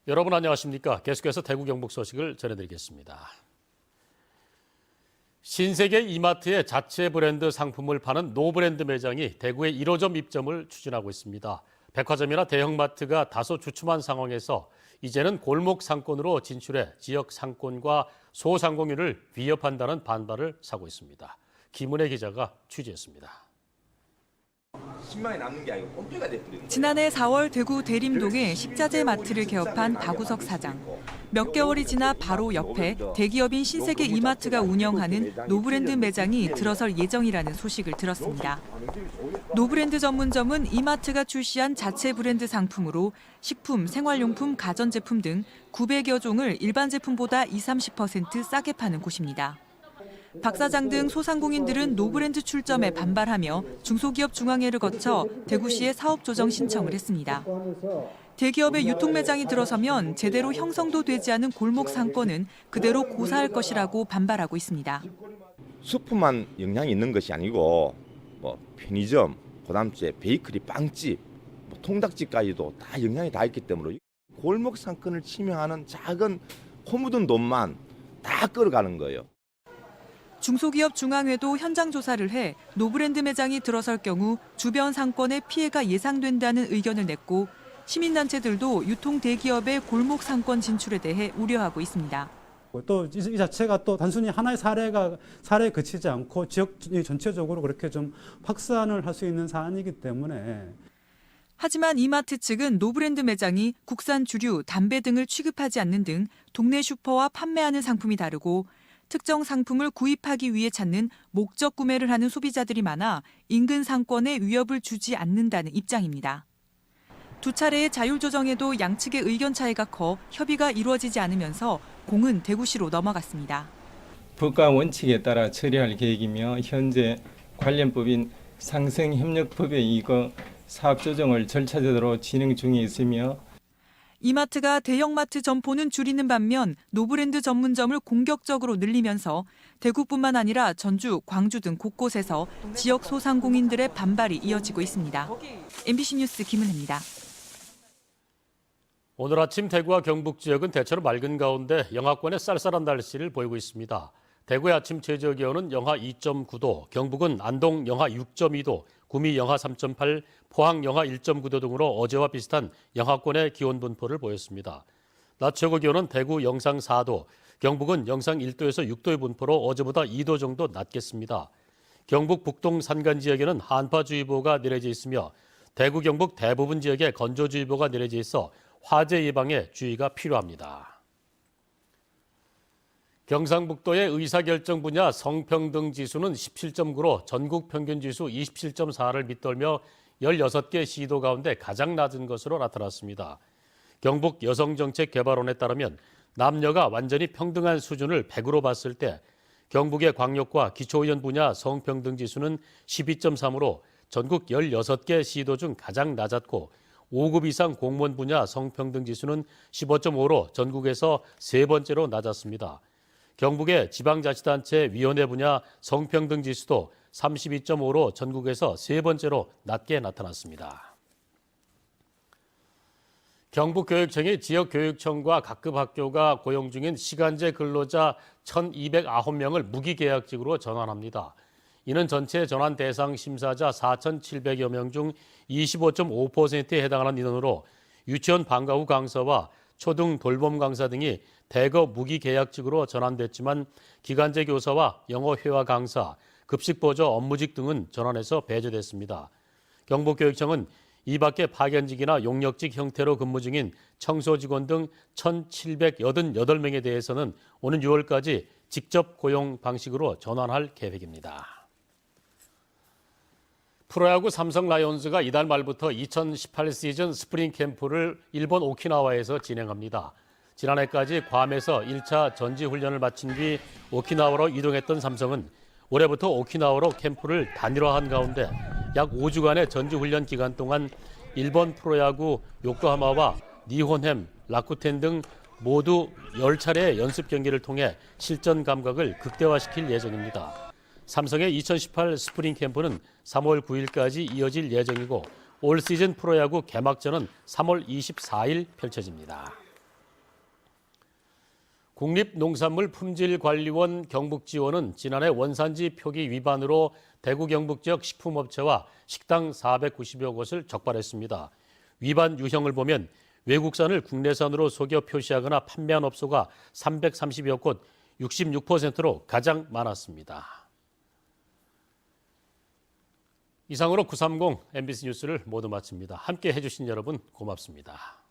여러분 안녕하십니까? 계속해서 대구 경북 소식을 전해드리겠습니다. 신세계 이마트의 자체 브랜드 상품을 파는 노브랜드 매장이 대구에 1호점 입점을 추진하고 있습니다. 백화점이나 대형마트가 다소 주춤한 상황에서 이제는 골목 상권으로 진출해 지역 상권과 소상공인을 위협한다는 반발을 사고 있습니다. 김은혜 기자가 취재했습니다. 10만이 남는 게 아니고 꼼수가 돼버리는. 지난해 4월 대구 대림동에 식자재 마트를 개업한 박우석 사장. 몇 개월이 지나 바로 옆에 대기업인 신세계 이마트가 운영하는 노브랜드 매장이 들어설 예정이라는 소식을 들었습니다. 노브랜드 전문점은 이마트가 출시한 자체 브랜드 상품으로 식품, 생활용품, 가전제품 등 900여 종을 일반 제품보다 20-30% 싸게 파는 곳입니다. 박 사장 등 소상공인들은 노브랜드 출점에 반발하며 중소기업 중앙회를 거쳐 대구시에 사업 조정 신청을 했습니다. 대기업의 유통 매장이 들어서면 제대로 형성도 되지 않은 골목 상권은 그대로 고사할 것이라고 반발하고 있습니다. 슈퍼만 영향이 있는 것이 아니고 편의점, 그다음에 베이커리, 빵집, 통닭집까지도 다 영향이 다 있기 때문에 골목 상권을 침해하는 작은 코 묻은 돈만 다 끌어가는 거예요. 중소기업 중앙회도 현장 조사를 해 노브랜드 매장이 들어설 경우 주변 상권에 피해가 예상된다는 의견을 냈고 시민단체들도 유통 대기업의 골목 상권 진출에 대해 우려하고 있습니다. 또 이 자체가 또 단순히 하나의 사례에 그치지 않고 지역 전체적으로 그렇게 좀 확산을 할 수 있는 사안이기 때문에. 하지만 이마트 측은 노브랜드 매장이 국산 주류, 담배 등을 취급하지 않는 등 동네 슈퍼와 판매하는 상품이 다르고 특정 상품을 구입하기 위해 찾는 목적 구매를 하는 소비자들이 많아 인근 상권에 위협을 주지 않는다는 입장입니다. 두 차례의 자율조정에도 양측의 의견 차이가 커 협의가 이루어지지 않으면서 공은 대구시로 넘어갔습니다. 법과 원칙에 따라 처리할 계획이며 현재 관련법인 상생협력법에 이거 사업조정을 절차제대로 진행 중에 있으며 이마트가 대형마트 점포는 줄이는 반면 노브랜드 전문점을 공격적으로 늘리면서 대구뿐만 아니라 전주, 광주 등 곳곳에서 지역 소상공인들의 반발이 이어지고 있습니다. MBC 뉴스 김은혜입니다. 오늘 아침 대구와 경북 지역은 대체로 맑은 가운데 영하권의 쌀쌀한 날씨를 보이고 있습니다. 대구의 아침 최저 기온은 영하 2.9도, 경북은 안동 영하 6.2도, 구미 영하 3.8, 포항 영하 1.9도 등으로 어제와 비슷한 영하권의 기온 분포를 보였습니다. 낮 최고 기온은 대구 영상 4도, 경북은 영상 1도에서 6도의 분포로 어제보다 2도 정도 낮겠습니다. 경북 북동 산간 지역에는 한파주의보가 내려져 있으며 대구 경북 대부분 지역에 건조주의보가 내려져 있어 화재 예방에 주의가 필요합니다. 경상북도의 의사결정 분야 성평등 지수는 17.9로 전국 평균 지수 27.4를 밑돌며 16개 시도 가운데 가장 낮은 것으로 나타났습니다. 경북 여성정책개발원에 따르면 남녀가 완전히 평등한 수준을 100으로 봤을 때 경북의 광역과 기초의원 분야 성평등 지수는 12.3으로 전국 16개 시도 중 가장 낮았고 5급 이상 공무원 분야 성평등 지수는 15.5로 전국에서 세 번째로 낮았습니다. 경북의 지방자치단체 위원회 분야 성평등 지수도 32.5로 전국에서 세 번째로 낮게 나타났습니다. 경북교육청이 지역교육청과 각급 학교가 고용 중인 시간제 근로자 1,209명을 무기계약직으로 전환합니다. 이는 전체 전환 대상 심사자 4,700여 명 중 25.5%에 해당하는 인원으로 유치원 방과 후 강사와 초등 돌봄 강사 등이 대거 무기계약직으로 전환됐지만 기간제 교사와 영어 회화 강사, 급식보조 업무직 등은 전환해서 배제됐습니다. 경북교육청은 이 밖에 파견직이나 용역직 형태로 근무 중인 청소직원 등 1,788명에 대해서는 오는 6월까지 직접 고용 방식으로 전환할 계획입니다. 프로야구 삼성 라이온즈가 이달 말부터 2018 시즌 스프링 캠프를 일본 오키나와에서 진행합니다. 지난해까지 괌에서 1차 전지훈련을 마친 뒤 오키나와로 이동했던 삼성은 올해부터 오키나와로 캠프를 단일화한 가운데 약 5주간의 전지훈련 기간 동안 일본 프로야구 요코하마와 니혼햄, 라쿠텐 등 모두 10차례의 연습 경기를 통해 실전 감각을 극대화시킬 예정입니다. 삼성의 2018 스프링 캠프는 3월 9일까지 이어질 예정이고 올 시즌 프로야구 개막전은 3월 24일 펼쳐집니다. 국립농산물품질관리원 경북지원은 지난해 원산지 표기 위반으로 대구 경북 지역 식품업체와 식당 490여 곳을 적발했습니다. 위반 유형을 보면 외국산을 국내산으로 속여 표시하거나 판매한 업소가 330여 곳, 66%로 가장 많았습니다. 이상으로 930 MBC 뉴스를 모두 마칩니다. 함께 해주신 여러분 고맙습니다.